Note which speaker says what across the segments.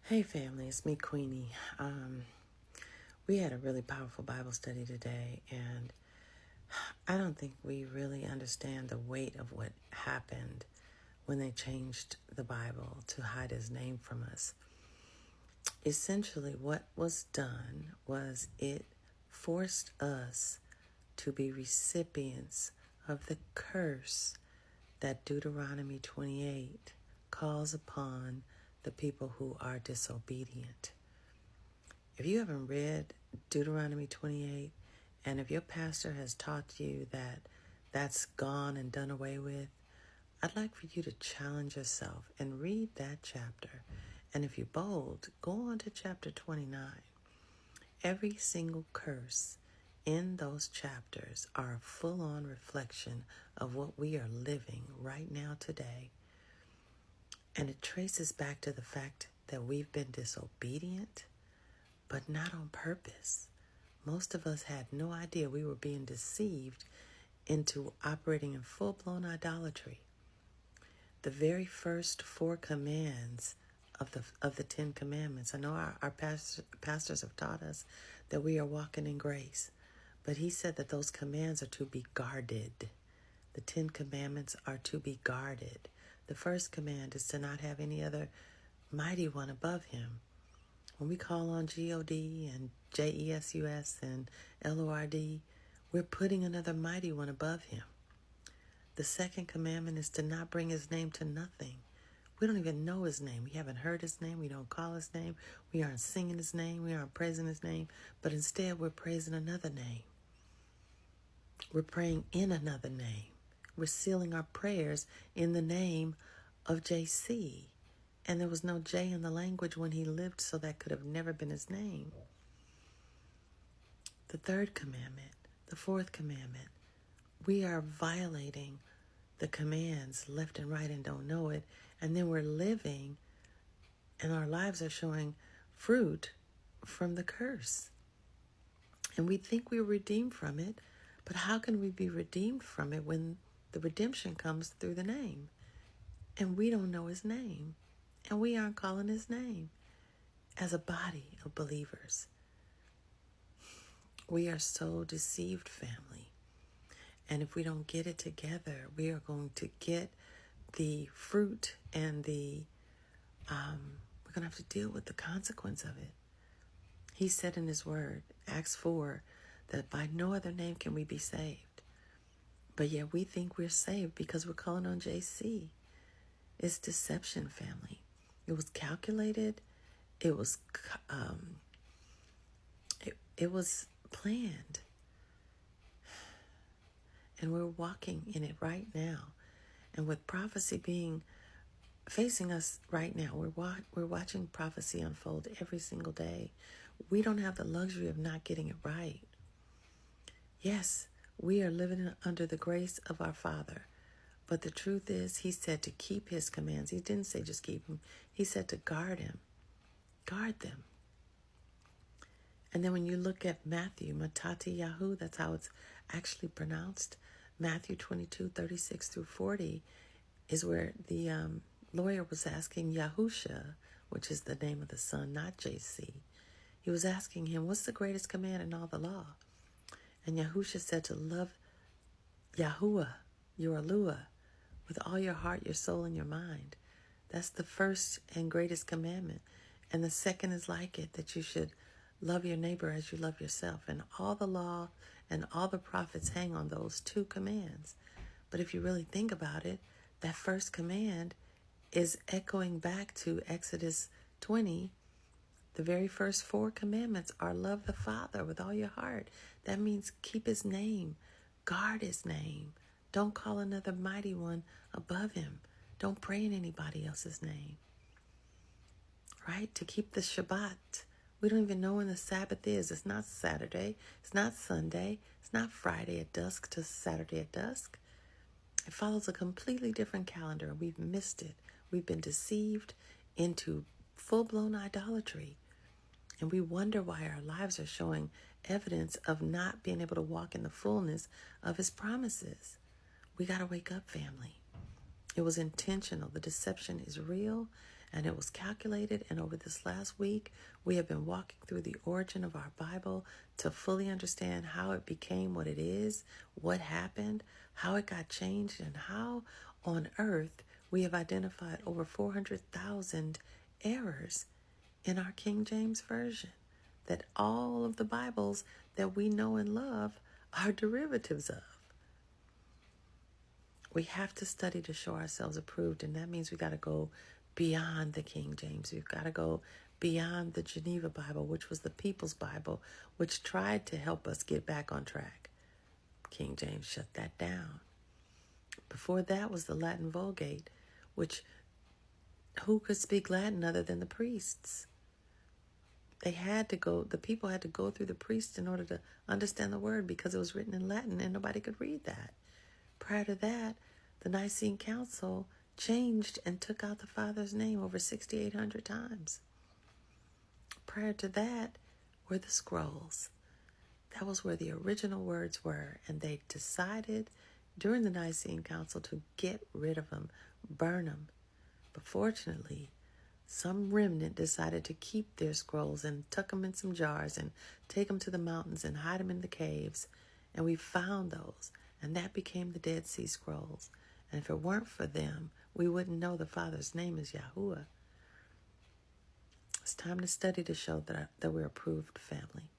Speaker 1: Hey family, it's me, Queenie. We had a really powerful Bible study today, and I don't think we really understand the weight of what happened when they changed the Bible to hide his name from us. Essentially, what was done was it forced us to be recipients of the curse that Deuteronomy 28 calls upon the people who are disobedient. If you haven't read Deuteronomy 28, and if your pastor has taught you that that's gone and done away with, I'd like for you to challenge yourself and read that chapter. And if you're bold, go on to chapter 29. Every single curse in those chapters are a full-on reflection of what we are living right now today. And it traces back to the fact that we've been disobedient, but not on purpose. Most of us had no idea we were being deceived into operating in full-blown idolatry. The very first 4 commands of the 10 commandments. I know our pastors have taught us that we are walking in grace, but he said that those commands are to be guarded. The 10 commandments are to be guarded. The first command is to not have any other mighty one above him. When we call on G-O-D and J-E-S-U-S and L-O-R-D, we're putting another mighty one above him. The second commandment is to not bring his name to nothing. We don't even know his name. We haven't heard his name. We don't call his name. We aren't singing his name. We aren't praising his name. But instead, we're praising another name. We're praying in another name. We're sealing our prayers in the name of J.C., and there was no J in the language when he lived, so that could have never been his name. The third commandment, the fourth commandment, we are violating the commands left and right and don't know it. And then we're living, and our lives are showing fruit from the curse. And we think we're redeemed from it, but how can we be redeemed from it when the redemption comes through the name? And we don't know his name. And we aren't calling his name as a body of believers. We are so deceived, family. And if we don't get it together, we are going to get the fruit and we're going to have to deal with the consequence of it. He said in his word, Acts 4, that by no other name can we be saved. But yet we think we're saved because we're calling on JC. It's deception, family. It was calculated. It was it was planned. And we're walking in it right now. And with prophecy facing us right now, we're watching prophecy unfold every single day. We don't have the luxury of not getting it right. Yes, we are living under the grace of our Father. But the truth is, he said to keep his commands. He didn't say just keep them. He said to guard him. Guard them. And then when you look at Matthew, Matati YAHUAH, that's how it's actually pronounced. Matthew 22:36 through 40 is where the lawyer was asking Yahushua, which is the name of the son, not JC. He was asking him, what's the greatest command in all the law? And Yahushua said to love YAHUAH, your Eluah, with all your heart, your soul, and your mind. That's the first and greatest commandment. And the second is like it, that you should love your neighbor as you love yourself. And all the law and all the prophets hang on those 2 commands. But if you really think about it, that first command is echoing back to Exodus 20. The very first 4 commandments are love the Father with all your heart. That means keep his name, guard his name. Don't call another mighty one above him. Don't pray in anybody else's name. Right? To keep the Shabbat. We don't even know when the Sabbath is. It's not Saturday. It's not Sunday. It's not Friday at dusk to Saturday at dusk. It follows a completely different calendar. We've missed it. We've been deceived into full-blown idolatry. And we wonder why our lives are showing evidence of not being able to walk in the fullness of his promises. We got to wake up, family. It was intentional. The deception is real, And it was calculated. And over this last week, we have been walking through the origin of our Bible to fully understand how it became what it is, what happened, how it got changed, and how on earth we have identified over 400,000 errors in our King James Version, that all of the Bibles that we know and love are derivatives of. We have to study to show ourselves approved, and that means we got to go beyond the King James. We've got to go beyond the Geneva Bible, which was the people's Bible, which tried to help us get back on track. King James shut that down. Before that was the Latin Vulgate, which who could speak Latin other than the priests? The people had to go through the priests in order to understand the word, because it was written in Latin and nobody could read that. Prior to that, the Nicene Council changed and took out the Father's name over 6,800 times. Prior to that were the scrolls. That was where the original words were, and they decided during the Nicene Council to get rid of them, burn them. But fortunately, some remnant decided to keep their scrolls and tuck them in some jars and take them to the mountains and hide them in the caves. And we found those, and that became the Dead Sea Scrolls. And if it weren't for them, we wouldn't know the Father's name is YAHUAH. It's time to study to show that we're approved family.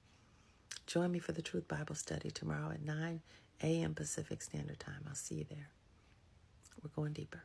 Speaker 1: Join me for the Truth Bible Study tomorrow at 9 a.m. Pacific Standard Time. I'll see you there. We're going deeper.